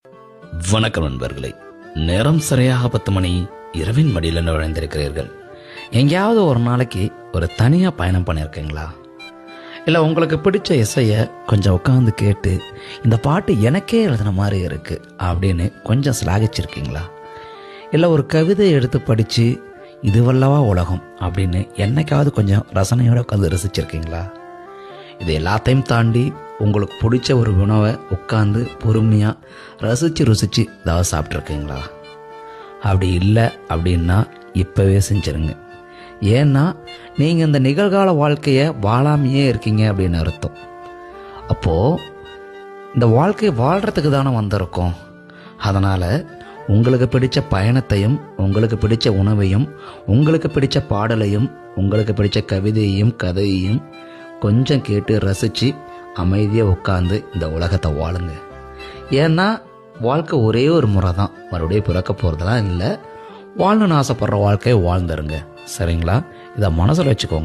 வணக்கம் நண்பர்களே. நேரம் சரியாக 10 மணி. இரவின் மடியில் நுழைந்திருக்கிறீர்கள். எங்கேயாவது ஒரு நாளைக்கு ஒரு தனியாக பயணம் பண்ணியிருக்கீங்களா? இல்லை உங்களுக்கு பிடிச்ச இசையை கொஞ்சம் உட்காந்து கேட்டு இந்த பாட்டு எனக்கே எழுதின மாதிரி இருக்கு அப்படின்னு கொஞ்சம் சிலாகிச்சிருக்கீங்களா? இல்லை ஒரு கவிதை எடுத்து படித்து இதுவல்லவா உலகம் அப்படின்னு என்னைக்காவது கொஞ்சம் ரசனையோடு உட்காந்து ரசிச்சிருக்கீங்களா? இது எல்லாத்தையும் தாண்டி உங்களுக்கு பிடிச்ச ஒரு உணவை உட்காந்து பொறுமையாக ருசித்து ஏதாவது சாப்பிட்ருக்கீங்களா? அப்படி இல்லை அப்படின்னா இப்போவே செஞ்சுருங்க. ஏன்னா நீங்கள் இந்த நிகழ்கால வாழ்க்கையை வாழாமையே இருக்கீங்க அப்படின்னு அர்த்தம். அப்போது இந்த வாழ்க்கையை வாழ்கிறதுக்கு தானே வந்திருக்கோம். அதனால் உங்களுக்கு பிடிச்ச பயணத்தையும், உங்களுக்கு பிடிச்ச உணவையும், உங்களுக்கு பிடிச்ச பாடலையும், உங்களுக்கு பிடிச்ச கவிதையையும் கதையையும் கொஞ்சம் கேட்டு ரசித்து அமைதியாக உட்காந்து இந்த உலகத்தை வாழுங்க. ஏன்னா வாழ்க்கை ஒரே ஒரு முறை தான், மறுபடியும் பிறக்க போகிறதெல்லாம் இல்லை. வாழணும்னு ஆசைப்படுற வாழ்க்கையை வாழ்ந்துருங்க. சரிங்களா? இதை மனசில் வச்சுக்கோங்க.